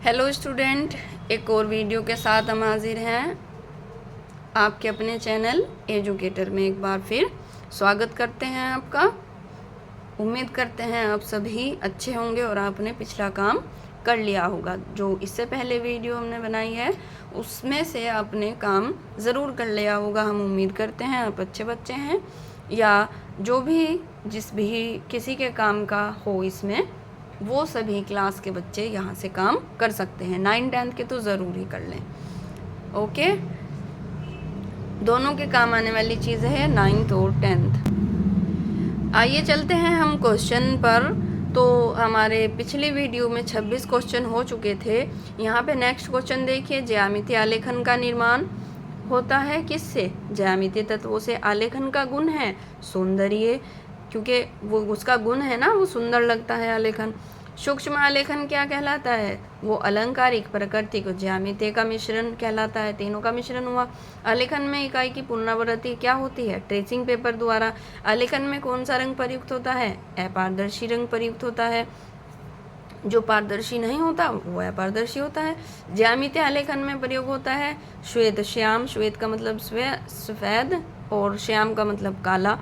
Hello student, एक और video के साथ हम हाजिर हैं आपके अपने चैनल एजुकेटर में। एक बार फिर स्वागत करते हैं आपका। उम्मीद करते हैं आप सभी अच्छे होंगे और आपने पिछला काम कर लिया होगा। जो इससे पहले वीडियो हमने बनाई है उसमें से आपने काम ज़रूर कर लिया होगा। हम उम्मीद करते हैं आप अच्छे बच्चे हैं, या जो भी जिस भी किसी के काम का हो इसमें, वो सभी क्लास के बच्चे यहाँ से काम कर सकते हैं। 9th-10th के तो ज़रूर ही कर लें। ओके, दोनों के काम आने वाली चीज़ है 9th और 10th। आइए चलते हैं हम क्वेश्चन पर। तो हमारे पिछली वीडियो में 26 क्वेश्चन हो चुके थे। यहाँ पे नेक्स्ट क्वेश्चन देखिए, ज्यामितीय आलेखन का निर्माण होता है किससे? ज्यामितीय तत्वों से। आलेखन का गुण है सौंदर्य, क्योंकि वो उसका गुण है ना, वो सुंदर लगता है आलेखन। सूक्ष्म आलेखन क्या कहलाता है? वो अलंकारिक, प्राकृतिक और ज्यामितीय का मिश्रण कहलाता है। तीनों का मिश्रण हुआ। आलेखन में इकाई की पुनरावृत्ति क्या होती है? ट्रेसिंग पेपर द्वारा। आलेखन में कौन सा रंग प्रयुक्त होता है? अपारदर्शी रंग प्रयुक्त होता है। जो पारदर्शी नहीं होता वो अपारदर्शी होता है। ज्यामितीय आलेखन में प्रयोग होता है श्वेत श्याम। श्वेत का मतलब सफेद और श्याम का मतलब काला।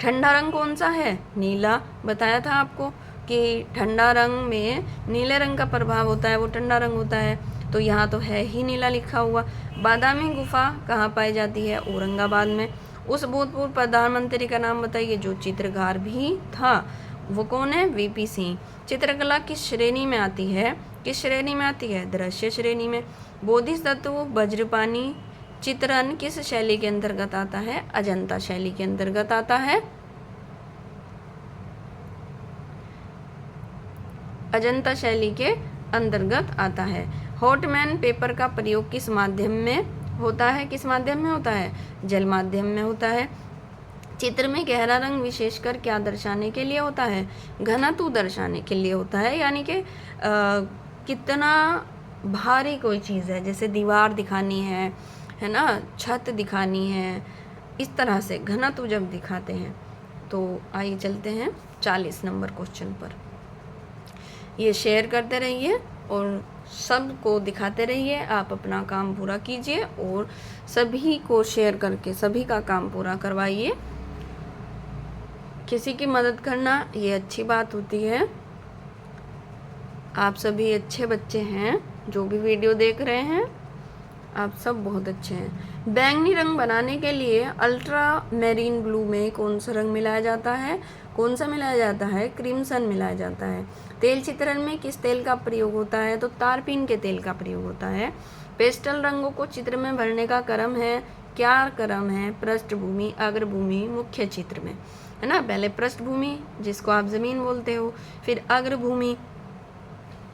ठंडा रंग कौन सा है? नीला। बताया था आपको कि ठंडा रंग में नीले रंग का प्रभाव होता है, वो ठंडा रंग होता है। तो यहाँ तो है ही नीला लिखा हुआ। बादामी गुफा कहाँ पाई जाती है? औरंगाबाद में। उस भूतपूर्व प्रधानमंत्री का नाम बताइए जो चित्रकार भी था। वो कौन है? वीपी सिंह। चित्रकला किस श्रेणी में आती है? किस श्रेणी में आती है? दृश्य श्रेणी में। बोधिसत्व वज्रपाणी चित्रण किस शैली के अंतर्गत आता है? अजंता शैली के अंतर्गत आता है। अजंता शैली के अंतर्गत आता है। हॉटमैन पेपर का प्रयोग किस माध्यम में होता है? किस माध्यम में होता है? जल माध्यम में होता है। चित्र में गहरा रंग विशेषकर क्या दर्शाने के लिए होता है? घनत्व दर्शाने के लिए होता है, यानी कि कितना भारी कोई चीज़ है, जैसे दीवार दिखानी है ना, छत दिखानी है, इस तरह से घनत्व जब दिखाते हैं। तो आइए चलते हैं 40 नंबर क्वेश्चन पर। ये शेयर करते रहिए और सबको दिखाते रहिए। आप अपना काम पूरा कीजिए और सभी को शेयर करके सभी का काम पूरा करवाइए। किसी की मदद करना ये अच्छी बात होती है। आप सभी अच्छे बच्चे हैं, जो भी वीडियो देख रहे हैं आप सब बहुत अच्छे हैं। बैंगनी रंग बनाने के लिए अल्ट्रा मैरीन ब्लू में कौन सा रंग मिलाया जाता है? कौन सा मिलाया जाता है? क्रिम्सन मिलाया जाता है। तेल चित्रण में किस तेल का प्रयोग होता है? तो तारपीन के तेल का प्रयोग होता है। पेस्टल रंगों को चित्र में भरने का क्रम है, क्या क्रम है? पृष्ठभूमि, अग्रभूमि, मुख्य चित्र में, है ना। पहले पृष्ठभूमि जिसको आप जमीन बोलते हो, फिर अग्रभूमि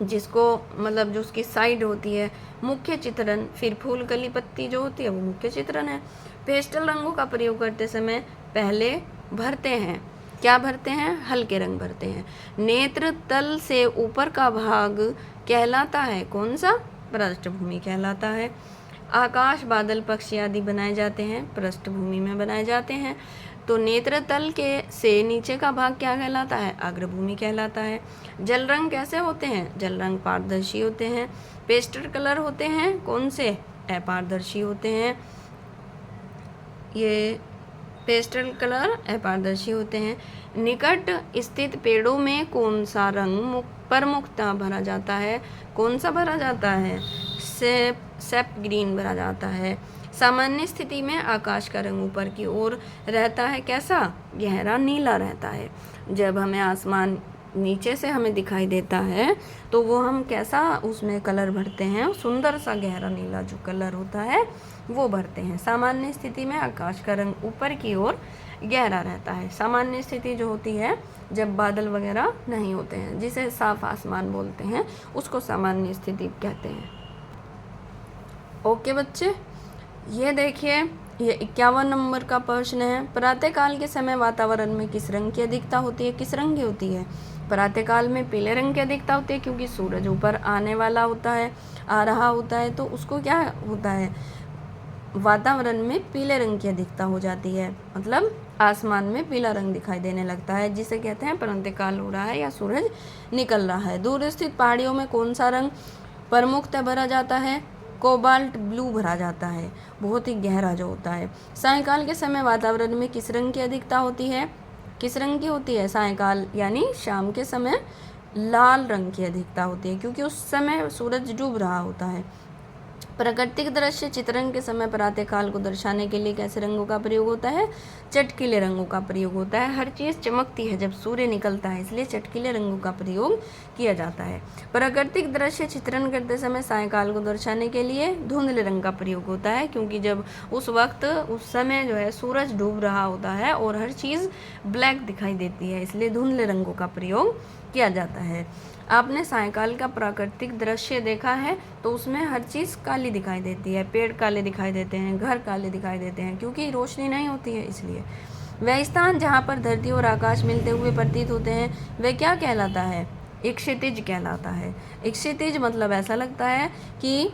जिसको मतलब जो उसकी साइड होती है, मुख्य चित्रण, फिर फूल कली पत्ती जो होती है वो मुख्य चित्रण है। पेस्टल रंगों का प्रयोग करते समय पहले भरते हैं, क्या भरते हैं? हल्के रंग भरते हैं। नेत्र तल से ऊपर का भाग कहलाता है कौन सा? पृष्ठभूमि कहलाता है। आकाश, बादल, पक्षी आदि बनाए जाते हैं पृष्ठभूमि में बनाए जाते हैं। तो नेत्र तल के से नीचे का भाग क्या कहलाता है? अग्रभूमि कहलाता है। जल रंग कैसे होते हैं? जल रंग पारदर्शी होते हैं। पेस्टल कलर होते हैं कौन से? अपारदर्शी होते हैं। ये पेस्टल कलर अपारदर्शी होते हैं। निकट स्थित पेड़ों में कौन सा रंग प्रमुखता भरा जाता है? कौन सा भरा जाता है? सेप ग्रीन भरा जाता है। सामान्य स्थिति में आकाश का रंग ऊपर की ओर रहता है, कैसा? गहरा नीला रहता है। जब हमें आसमान नीचे से हमें दिखाई देता है तो वो हम कैसा उसमें कलर भरते हैं? सुंदर सा गहरा नीला जो कलर होता है वो भरते हैं। सामान्य स्थिति में आकाश का रंग ऊपर की ओर गहरा रहता है। सामान्य स्थिति जो होती है जब बादल वगैरह नहीं होते हैं, जिसे साफ आसमान बोलते हैं, उसको सामान्य स्थिति कहते हैं। ओके बच्चे, ये देखिए, ये 51 नंबर का प्रश्न है। प्रातःकाल के समय वातावरण में किस रंग की अधिकता होती है? किस रंग की होती है? प्रातःकाल में पीले रंग की अधिकता होती है, क्योंकि सूरज ऊपर आने वाला होता है, आ रहा होता है, तो उसको क्या होता है? वातावरण में पीले रंग की अधिकता हो जाती है, मतलब आसमान में पीला रंग दिखाई देने लगता है, जिसे कहते हैं प्रातःकाल हो रहा है या सूरज निकल रहा है। दूर स्थित पहाड़ियों में कौन सा रंग प्रमुखतः भरा जाता है, कोबाल्ट ब्लू भरा जाता है, बहुत ही गहरा जो होता है। सायंकाल के समय वातावरण में किस रंग की अधिकता होती है? किस रंग की होती है? सायंकाल यानी शाम के समय लाल रंग की अधिकता होती है, क्योंकि उस समय सूरज डूब रहा होता है। प्राकृतिक दृश्य चित्रण के समय प्रातःकाल को दर्शाने के लिए कैसे रंगों का प्रयोग होता है? चटकीले रंगों का प्रयोग होता है। हर चीज़ चमकती है जब सूर्य निकलता है, इसलिए चटकीले रंगों का प्रयोग किया जाता है। प्राकृतिक दृश्य चित्रण करते समय सायंकाल को दर्शाने के लिए धुंधले रंग का प्रयोग होता है, क्योंकि जब उस वक्त उस समय जो है सूरज डूब रहा होता है और हर चीज़ ब्लैक दिखाई देती है, इसलिए धुंधले रंगों का प्रयोग किया जाता है। आपने सायंकाल का प्राकृतिक दृश्य देखा है तो उसमें हर चीज़ काली दिखाई देती है, पेड़ काले दिखाई देते हैं, घर काले दिखाई देते हैं, क्योंकि रोशनी नहीं होती है इसलिए। वह स्थान जहाँ पर धरती और आकाश मिलते हुए प्रतीत होते हैं वह क्या कहलाता है? एक क्षितिज कहलाता है। एक क्षितिज मतलब ऐसा लगता है कि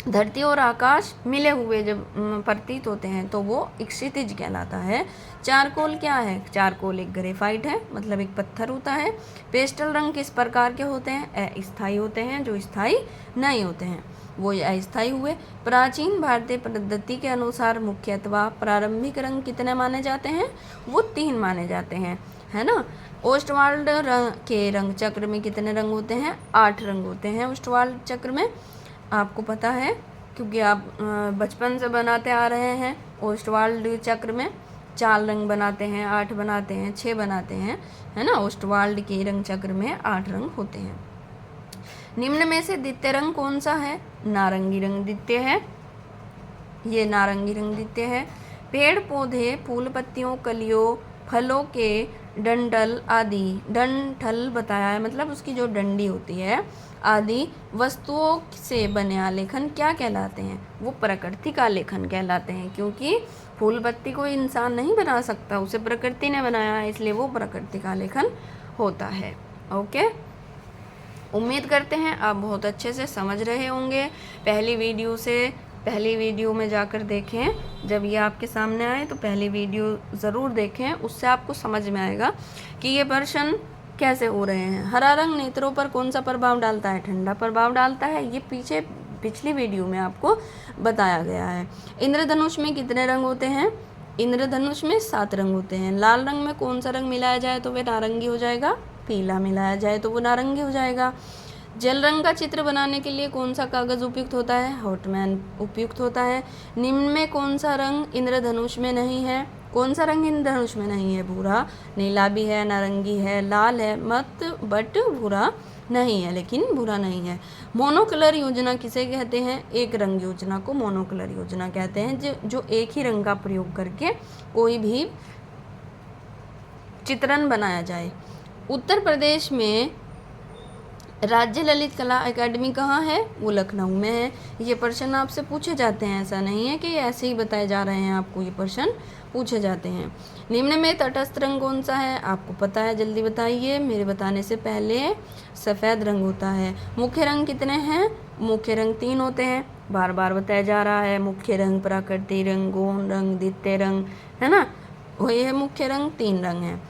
धरती और आकाश मिले हुए जब प्रतीत होते हैं तो वो एक क्षितिज कहलाता है। चारकोल क्या है? चारकोल एक ग्रेफाइट है, मतलब एक पत्थर होता है। पेस्टल रंग किस प्रकार के होते हैं? अस्थायी होते हैं, जो स्थायी नहीं होते हैं वो अस्थायी हुए। प्राचीन भारतीय पद्धति के अनुसार मुख्यतः प्रारंभिक रंग कितने माने जाते हैं? वो 3 माने जाते हैं, है ना। ओस्टवाल्ड के रंग चक्र में कितने रंग होते हैं? 8 रंग होते हैं ओस्टवाल्ड चक्र में। आपको पता है क्योंकि आप बचपन से बनाते आ रहे हैं। ओस्टवाल्ड चक्र में 4 रंग बनाते हैं, 8 बनाते हैं, 6 बनाते हैं, है ना। ओस्टवाल्ड के रंग चक्र में 8 रंग होते हैं। निम्न में से द्वितीय रंग कौन सा है? नारंगी रंग द्वितीय है, ये नारंगी रंग द्वितीय है। पेड़ पौधे, फूल पत्तियों, कलियों, फलों के डंठल आदि, डंठल बताया है मतलब उसकी जो डंडी होती है आदि वस्तुओं से बने आलेखन क्या कहलाते हैं? वो प्रकृति का आलेखन कहलाते हैं, क्योंकि फूल पत्ती कोई इंसान नहीं बना सकता, उसे प्रकृति ने बनाया है, इसलिए वो प्रकृति का आलेखन होता है। ओके, उम्मीद करते हैं आप बहुत अच्छे से समझ रहे होंगे। पहली वीडियो में जाकर देखें, जब ये आपके सामने आए तो पहली वीडियो ज़रूर देखें, उससे आपको समझ में आएगा कि ये प्रश्न कैसे हो रहे हैं। हरा रंग नेत्रों पर कौन सा प्रभाव डालता है? ठंडा प्रभाव डालता है, ये पिछली वीडियो में आपको बताया गया है। इंद्रधनुष में कितने रंग होते हैं? इंद्रधनुष में 7 रंग होते हैं। लाल रंग में कौन सा रंग मिलाया जाए तो वह नारंगी हो जाएगा? पीला मिलाया जाए तो वो नारंगी हो जाएगा। जल रंग का चित्र बनाने के लिए कौन सा कागज उपयुक्त होता है? हॉटमैन उपयुक्त होता है। निम्न में कौन सा रंग इंद्रधनुष में नहीं है? कौन सा रंग इंद्रधनुष में नहीं है? भूरा। नीला भी है, नारंगी है, लाल है, बट भूरा नहीं है, लेकिन भूरा नहीं है। मोनोकलर योजना किसे कहते हैं? एक रंग योजना को मोनोकलर योजना कहते हैं, जो एक ही रंग का प्रयोग करके कोई भी चित्रण बनाया जाए। उत्तर प्रदेश में राज्य ललित कला एकेडमी कहाँ है? वो लखनऊ में है। ये प्रश्न आपसे पूछे जाते हैं, ऐसा नहीं है कि ऐसे ही बताए जा रहे हैं आपको, ये प्रश्न पूछे जाते हैं। निम्न में तटस्थ रंग कौन सा है? आपको पता है, जल्दी बताइए, मेरे बताने से पहले। सफ़ेद रंग होता है। मुख्य रंग कितने हैं? मुख्य रंग 3 होते हैं, बार बार बताया जा रहा है। मुख्य रंग, प्राकृतिक रंग, गौण रंग, द्वितीय रंग, है ना। वही है मुख्य रंग, 3 रंग हैं।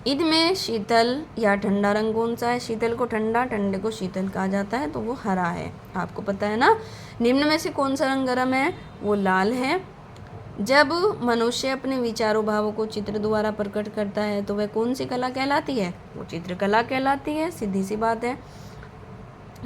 इनमें शीतल या ठंडा रंग कौन सा है? शीतल को ठंडा, ठंडे को शीतल कहा जाता है, तो वो हरा है, आपको पता है ना। निम्न में से कौन सा रंग गर्म है? वो लाल है। जब मनुष्य अपने विचारों भावों को चित्र द्वारा प्रकट करता है तो वह कौन सी कला कहलाती है? वो चित्रकला कहलाती है, सीधी सी बात है।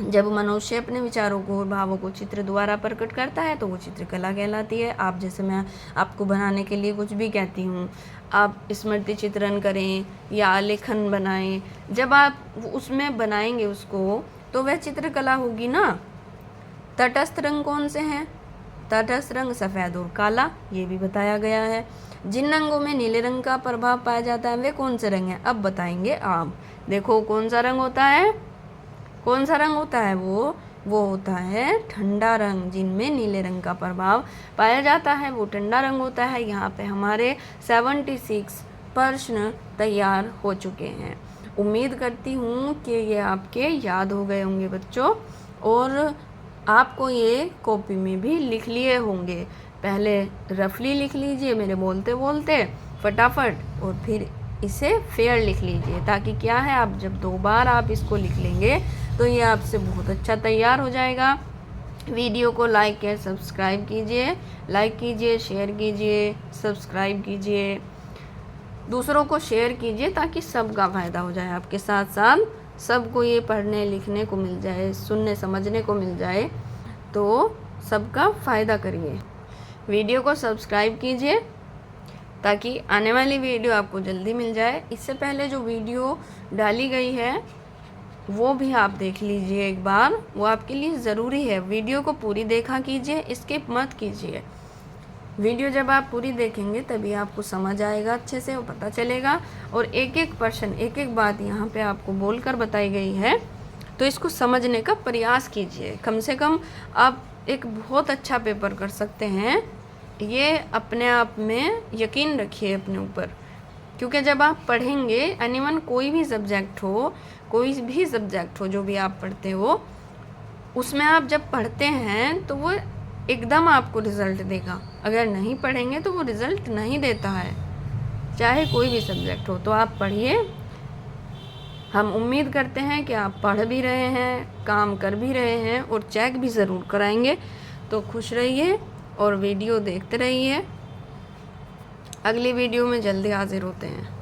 जब मनुष्य अपने विचारों को और भावों को चित्र द्वारा प्रकट करता है तो वो चित्रकला कहलाती है। आप जैसे मैं आपको बनाने के लिए कुछ भी कहती हूँ, आप स्मृति चित्रण करें या आलेखन बनाएं, जब आप उसमें बनाएंगे उसको तो वह चित्रकला होगी ना। तटस्थ रंग कौन से हैं? तटस्थ रंग सफ़ेद और काला, ये भी बताया गया है। जिन रंगों में नीले रंग का प्रभाव पाया जाता है वे कौन से रंग हैं? अब बताएंगे आप। देखो कौन सा रंग होता है? कौन सा रंग होता है? वो होता है ठंडा रंग। जिनमें नीले रंग का प्रभाव पाया जाता है वो ठंडा रंग होता है। यहाँ पे हमारे 76 प्रश्न तैयार हो चुके हैं। उम्मीद करती हूँ कि ये आपके याद हो गए होंगे बच्चों, और आपको ये कॉपी में भी लिख लिए होंगे। पहले रफली लिख लीजिए मेरे बोलते बोलते फटाफट, और फिर इसे फेयर लिख लीजिए, ताकि क्या है, आप जब 2 बार आप इसको लिख लेंगे तो ये आपसे बहुत अच्छा तैयार हो जाएगा। वीडियो को लाइक या सब्सक्राइब कीजिए, लाइक कीजिए, शेयर कीजिए, सब्सक्राइब कीजिए, दूसरों को शेयर कीजिए ताकि सबका फ़ायदा हो जाए। आपके साथ साथ सबको ये पढ़ने लिखने को मिल जाए, सुनने समझने को मिल जाए, तो सबका फ़ायदा करिए। वीडियो को सब्सक्राइब कीजिए ताकि आने वाली वीडियो आपको जल्दी मिल जाए। इससे पहले जो वीडियो डाली गई है वो भी आप देख लीजिए एक बार, वो आपके लिए ज़रूरी है। वीडियो को पूरी देखा कीजिए, स्किप मत कीजिए। वीडियो जब आप पूरी देखेंगे तभी आपको समझ आएगा, अच्छे से वो पता चलेगा। और एक एक पर्सन, एक एक बात यहाँ पे आपको बोलकर बताई गई है, तो इसको समझने का प्रयास कीजिए। कम से कम आप एक बहुत अच्छा पेपर कर सकते हैं, ये अपने आप में यकीन रखिए अपने ऊपर। क्योंकि जब आप पढ़ेंगे, एनीवन कोई भी सब्जेक्ट हो, कोई भी सब्जेक्ट हो जो भी आप पढ़ते हो, उसमें आप जब पढ़ते हैं तो वो एकदम आपको रिज़ल्ट देगा। अगर नहीं पढ़ेंगे तो वो रिज़ल्ट नहीं देता है, चाहे कोई भी सब्जेक्ट हो। तो आप पढ़िए। हम उम्मीद करते हैं कि आप पढ़ भी रहे हैं, काम कर भी रहे हैं और चेक भी ज़रूर कराएंगे। तो खुश रहिए और वीडियो देखते रहिए। अगली वीडियो में जल्दी हाजिर होते हैं।